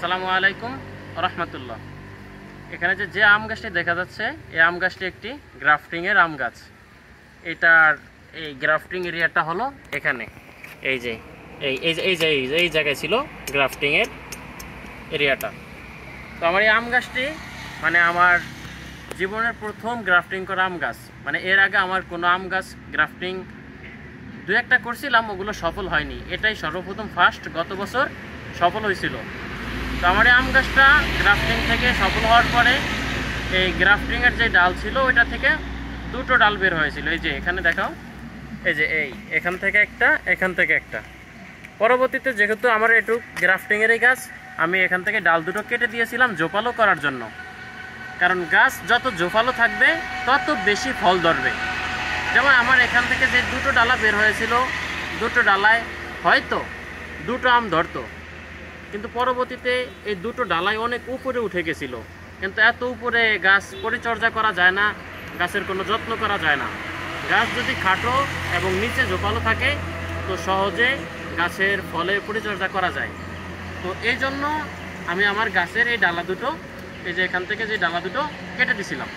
আসসালামু আলাইকুম রহমতুল্লাহ। এখানে যে আম গাছটি দেখা যাচ্ছে, এই আম গাছটি একটি গ্রাফটিংয়ের আম গাছ। এটার এই গ্রাফটিং এরিয়াটা হলো এখানে, এই যে এই জায়গায় ছিল গ্রাফটিংয়ের এরিয়াটা। তো আমার এই আম গাছটি আমার জীবনের প্রথম গ্রাফটিং করা আম গাছ। এর আগে আমার কোনো আম গাছ গ্রাফটিং দু একটা করছিলাম, ওগুলো সফল হয়নি। এটাই সর্বপ্রথম ফার্স্ট, গত বছর সফল হয়েছিল। তো আমার এই আম গাছটা গ্রাফটিং থেকে সফল হওয়ার পরে এই গ্রাফটিংয়ের যে ডাল ছিল ওইটা থেকে দুটো ডাল বের হয়েছিল। এই যে এখানে দেখাও, এই যে এখান থেকে একটা, এখান থেকে একটা। পরবর্তীতে যেহেতু আমার একটু গ্রাফটিংয়ের এই গাছ, আমি এখান থেকে ডাল দুটো কেটে দিয়েছিলাম জোপালো করার জন্য। কারণ গাছ যত জোপালো থাকবে তত বেশি ফল ধরবে। যেমন আমার এখান থেকে যে দুটো ডালা বের হয়েছিল, দুটো ডালায় হয়তো দুটো আম ধরতো, কিন্তু পরবর্তীতে এই দুটো ডালাই অনেক উপরে উঠে গেছিল। কিন্তু এত উপরে গাছ পরিচর্যা করা যায় না, গাছের কোনো যত্ন করা যায় না। গাছ যদি খাটো এবং নিচে ঝোপালো থাকে তো সহজে গাছের ফলে পরিচর্যা করা যায়। তো এই জন্য আমি আমার গাছের এই ডালা দুটো, এই যে এখান থেকে যে ডালা দুটো কেটে দিছিলাম।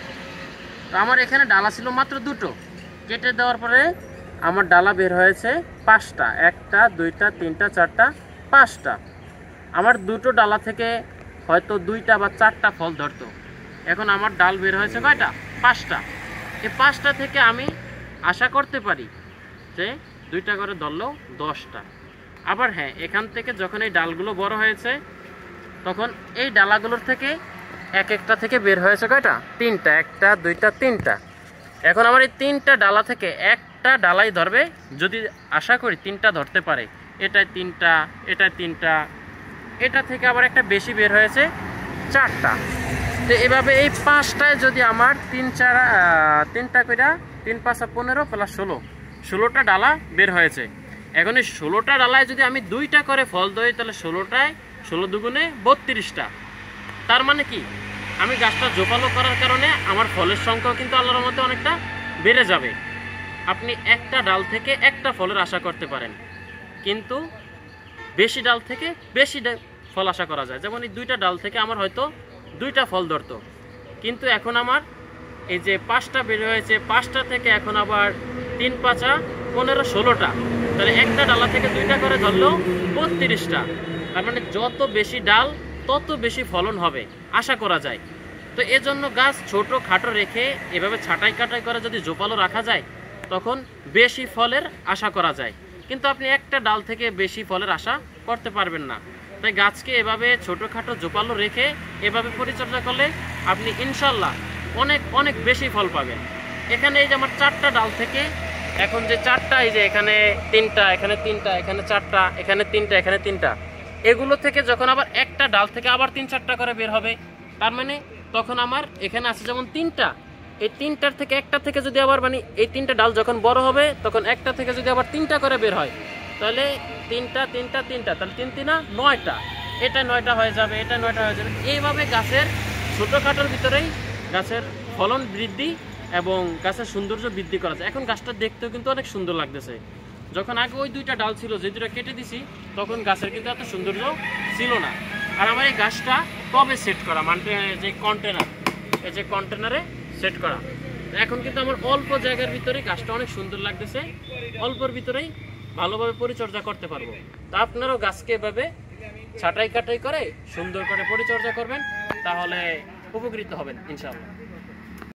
তো আমার এখানে ডালা ছিল মাত্র দুটো। কেটে দেওয়ার পরে আমার ডালা বের হয়েছে পাঁচটা, একটা, দুইটা, তিনটা, চারটা, পাঁচটা। আমার দুটো ডালা থেকে হয়তো দুইটা বা চারটা ফল ধরতো। এখন আমার ডাল বের হয়েছে কয়টা? পাঁচটা। এই পাঁচটা থেকে আমি আশা করতে পারি যে দুইটা করে ধরলেও 10টা। আবার হ্যাঁ, এখান থেকে যখন এই ডালগুলো বড় হয়েছে তখন এই ডালাগুলোর থেকে এক একটা থেকে বের হয়েছে কয়টা? 3টা। একটা, দুইটা, 3টা। এখন আমার এই 3টা ডালা থেকে একটা ডালাই ধরবে, যদি আশা করি 3টা ধরতে পারে। এটায় 3টা, এটায় 3টা, এটা থেকে আবার একটা বেশি বের হয়েছে 4টা। তো এভাবে এই 5টায় যদি আমার 3টা করে 3 5 15 প্লাস 16টা ডালা বের হয়েছে। এখন এই 16টা ডালায় যদি আমি 2টা করে ফল ধরি তাহলে 16টায় 16 দুগুণে 32টা। তার মানে কি, আমি গাছটা জোপালো করার কারণে আমার ফলের সংখ্যাও কিন্তু আল্লাহর মধ্যে অনেকটা বেড়ে যাবে। আপনি একটা ডাল থেকে একটা ফলের আশা করতে পারেন, কিন্তু বেশি ডাল থেকে বেশি ফল আশা করা যায়। যেমন এই 2টা ডাল থেকে আমার হয়তো 2টা ফল ধরতো, কিন্তু এখন আমার এই যে 5টা বের হয়েছে, 5টা থেকে এখন আবার 3 5 15 16টা। তাহলে একটা ডালা থেকে 2টা করে ধরলেও 32টা। তার মানে যত বেশি ডাল তত বেশি ফলন হবে আশা করা যায়। তো এজন্য গাছ ছোট খাটো রেখে এভাবে ছাঁটাই কাটাই করে যদি জোপালো রাখা যায় তখন বেশি ফলের আশা করা যায়। কিন্তু আপনি একটা ডাল থেকে বেশি ফলের আশা করতে পারবেন না। তাই গাছকে এভাবে ছোটোখাটো জোপালো রেখে এভাবে পরিচর্যা করলে আপনি ইনশাল্লাহ অনেক অনেক বেশি ফল পাবেন। এখানে এই যে আমার 4টা ডাল থেকে এখন যে 4টা, এই যে এখানে 3টা, এখানে 3টা, এখানে 4টা, এখানে 3টা, এখানে 3টা, এগুলো থেকে যখন আবার একটা ডাল থেকে আবার 3 4টা করে বের হবে, তার মানে তখন আমার এখানে আছে যেমন 3টা, এই 3টার থেকে একটা থেকে যদি আবার এই 3টা ডাল যখন বড় হবে তখন একটা থেকে যদি আবার 3টা করে বের হয় তাহলে 3টা 3টা 3টা, তাহলে 3 3 9টা, এটা 9টা হয়ে যাবে, এটা 9টা হয়ে যাবে। এইভাবে গাছের ছোটোখাটোর ভিতরেই গাছের ফলন বৃদ্ধি এবং গাছের সৌন্দর্য বৃদ্ধি করা যায়। এখন গাছটা দেখতেও কিন্তু অনেক সুন্দর লাগতেছে। যখন আগে ওই 2টা ডাল ছিল, যে 2টা কেটে দিছি, তখন গাছের কিন্তু এত সৌন্দর্য ছিল না। আর আমার এই গাছটা কবে সেট করা, যে কন্টেনার, এই যে কন্টেনারে সেট করা, এখন কিন্তু আমার অল্প জায়গার ভিতরে গাছটা অনেক সুন্দর লাগতেছে। অল্পর ভিতরেই ভালোভাবে পরিচর্যা করতে পারবো। তা আপনারাও গাছকে এভাবে ছাঁটাই কাটাই করে সুন্দর করে পরিচর্যা করবেন, তাহলে উপকৃত হবেন ইনশাআল্লাহ।